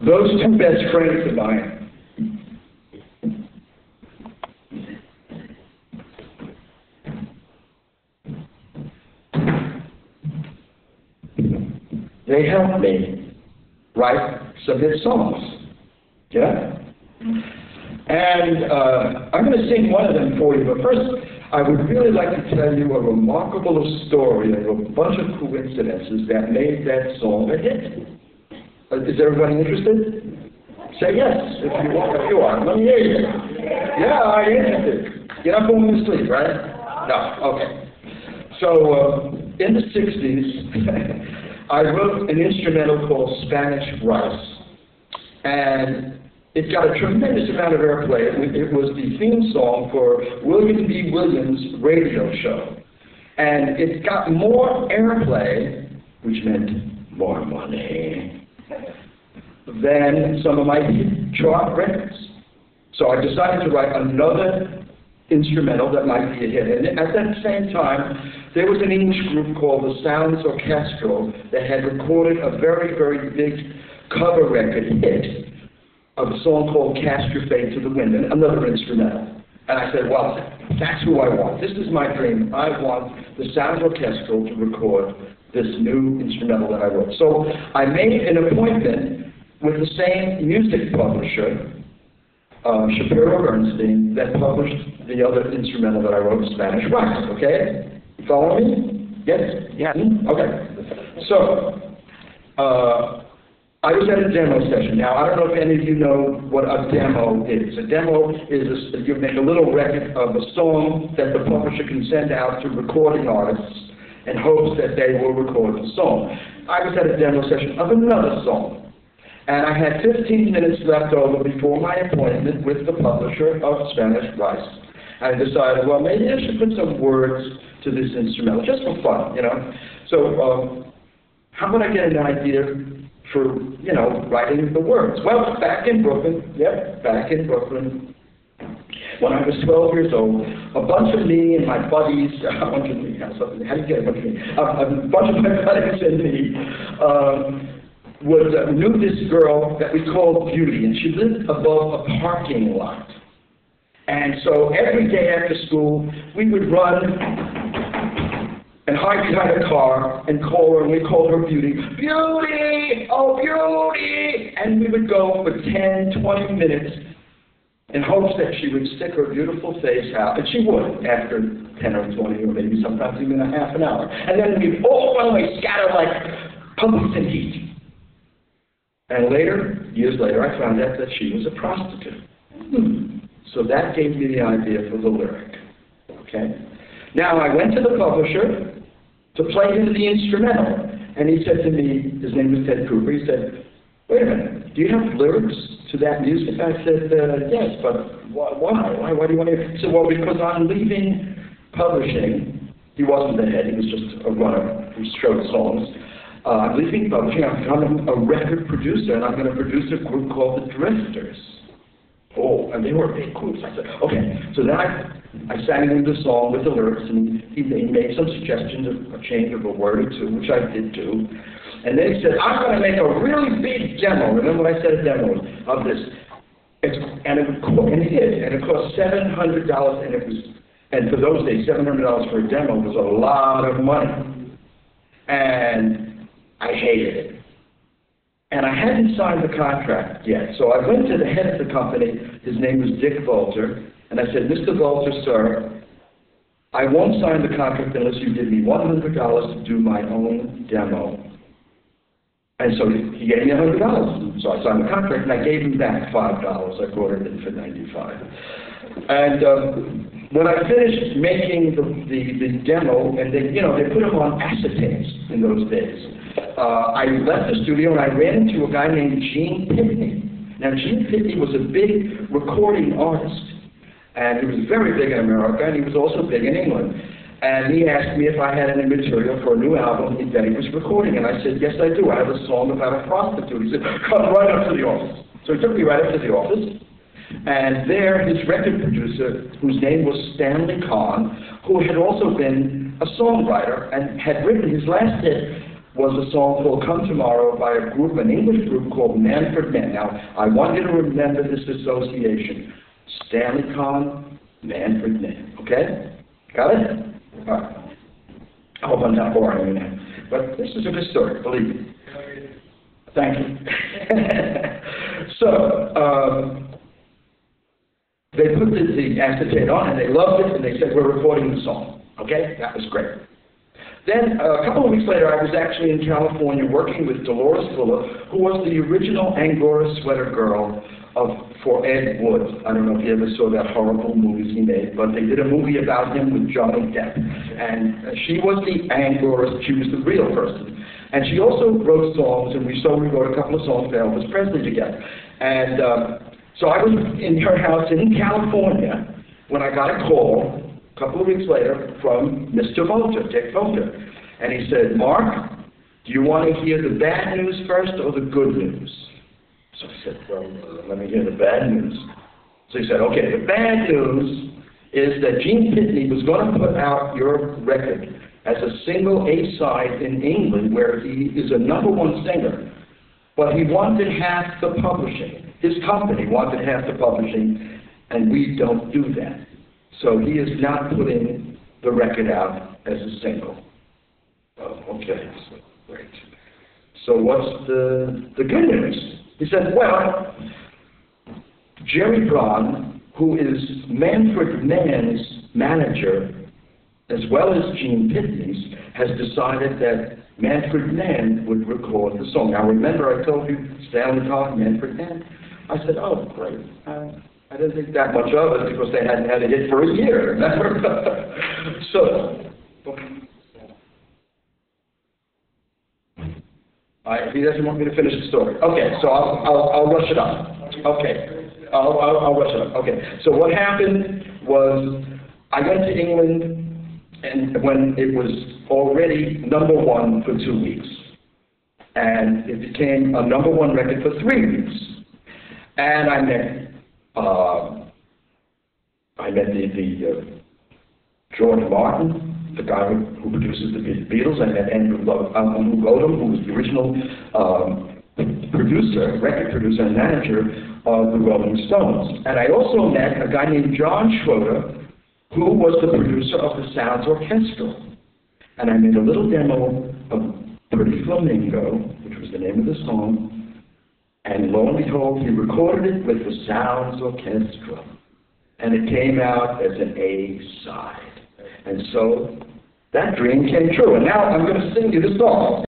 Those two best friends of mine, they helped me write some hit songs. Yeah? And I'm going to sing one of them for you, but first I would really like to tell you a remarkable story of a bunch of coincidences that made that song a hit. Is everybody interested? Say yes, if you want, if you are. Let me hear you. Yeah, I'm interested. You're not going to sleep, right? No, okay. So, in the 60s, I wrote an instrumental called Spanish Rice. And it got a tremendous amount of airplay. It was the theme song for William B. Williams' radio show. And it got more airplay, which meant more money, than some of my chart records. So I decided to write another instrumental that might be a hit. And at that same time, there was an English group called the Sounds Orchestral that had recorded a very, very big cover record hit of a song called Cast Your Fate to the Wind, another instrumental. And I said, well, that's who I want. This is my dream. I want the Sounds Orchestral to record this new instrumental that I wrote. So I made an appointment with the same music publisher, Shapiro Bernstein, that published the other instrumental that I wrote, Spanish Rice, okay? You follow me? Yes? Yes. Okay. So, I was at a demo session. Now, I don't know if any of you know what a demo is. A demo is you make a little record of a song that the publisher can send out to recording artists in hopes that they will record the song. I was at a demo session of another song. And I had 15 minutes left over before my appointment with the publisher of Spanish Rice. I decided, well, maybe I should put some words to this instrumental, just for fun, you know. So, how would I get an idea for, you know, writing the words? Well, back in Brooklyn, back in Brooklyn, when I was 12 years old, a bunch of me and my buddies, a bunch of me, how do you get a bunch of me? A bunch of my buddies and me, knew this girl that we called Beauty, and she lived above a parking lot. And so every day after school, we would run and hide behind a car and call her, and we called her Beauty. Beauty! Oh, Beauty! And we would go for 10, 20 minutes in hopes that she would stick her beautiful face out, and she would after 10 or 20, or maybe sometimes even a half an hour. And then we'd all run away, scatter like puppies in heat. And later, years later, I found out that she was a prostitute. So that gave me the idea for the lyric. Okay? Now, I went to the publisher to play him the instrumental. And he said to me, his name was Ted Cooper, he said, wait a minute, do you have lyrics to that music? I said, yes, but why? Why do you want to? He said, well, because I'm leaving publishing. He wasn't the head, he was just a runner who showed songs. I'm leaving publishing, I'm becoming a record producer, and I'm going to produce a group called the Drifters. Oh, and they were big groups. I said, okay. So then I sang him the song with the lyrics, and he made some suggestions of a change of a word or two, which I did do. And then he said, I'm going to make a really big demo. Remember what I said, a demo of this. And he did, and it cost $700, and for those days, $700 for a demo was a lot of money. And I hated it. And I hadn't signed the contract yet. So I went to the head of the company, his name was Dick Volter, and I said, Mr. Volter, sir, I won't sign the contract unless you give me $100 to do my own demo. And so he gave me $100. So I signed the contract, and I gave him back $5. I brought it in for $95. And when I finished making the demo, and they put them on acetates in those days, I left the studio and I ran into a guy named Gene Pitney. Now, Gene Pitney was a big recording artist, and he was very big in America, and he was also big in England. And he asked me if I had any material for a new album that he was recording, and I said, yes, I do. I have a song about a prostitute. He said, come right up to the office. So he took me right up to the office. And there, his record producer, whose name was Stanley Kahn, who had also been a songwriter and had written his last hit, was a song called Come Tomorrow by a group, an English group called Manfred Mann. Now, I want you to remember this association. Stanley Kahn, Manfred Mann. Okay? Got it? All right. I hope I'm not boring you now. But this is a good story, believe me. Thank you. So, they put the acetate on, and they loved it, and they said, we're recording the song. Okay? That was great. Then, a couple of weeks later, I was actually in California working with Dolores Fuller, who was the original Angora Sweater Girl for Ed Wood. I don't know if you ever saw that horrible movie he made, but they did a movie about him with Johnny Depp. And she was the Angora, she was the real person. And she also wrote songs, and we wrote a couple of songs for Elvis Presley together. And so I was in her house in California when I got a call a couple of weeks later from Mr. Volter, Dick Volter. And he said, Mark, do you want to hear the bad news first or the good news? So I said, well, let me hear the bad news. So he said, okay, the bad news is that Gene Pitney was going to put out your record as a single A-side in England, where he is a #1 singer. But he wanted half the publishing. His company wanted half the publishing, and we don't do that. So he is not putting the record out as a single. Oh, okay, so great. So what's the good news? He said, well, Jerry Braun, who is Manfred Mann's manager, as well as Gene Pitney's, has decided that Manfred Mann would record the song. Now remember I told you Stanley Kahn, Manfred Mann? I said, oh, great. I didn't think that much of it because they hadn't had a hit for a year, remember? So, he doesn't want me to finish the story. Okay, so I'll rush it up. Okay, I'll rush it up. Okay, so what happened was I went to England, and when it was already #1 for 2 weeks, and it became a #1 record for 3 weeks, and I met the George Martin, the guy who produces the Beatles. I met Andrew Lotham, who was the original record producer and manager of the Rolling Stones. And I also met a guy named John Schroeder, who was the producer of the Sounds Orchestra. And I made a little demo of Pretty Flamingo, which was the name of the song, and lo and behold, he recorded it with the Sounds Orchestra. And it came out as an A-side. And so that dream came true. And now I'm going to sing you the song.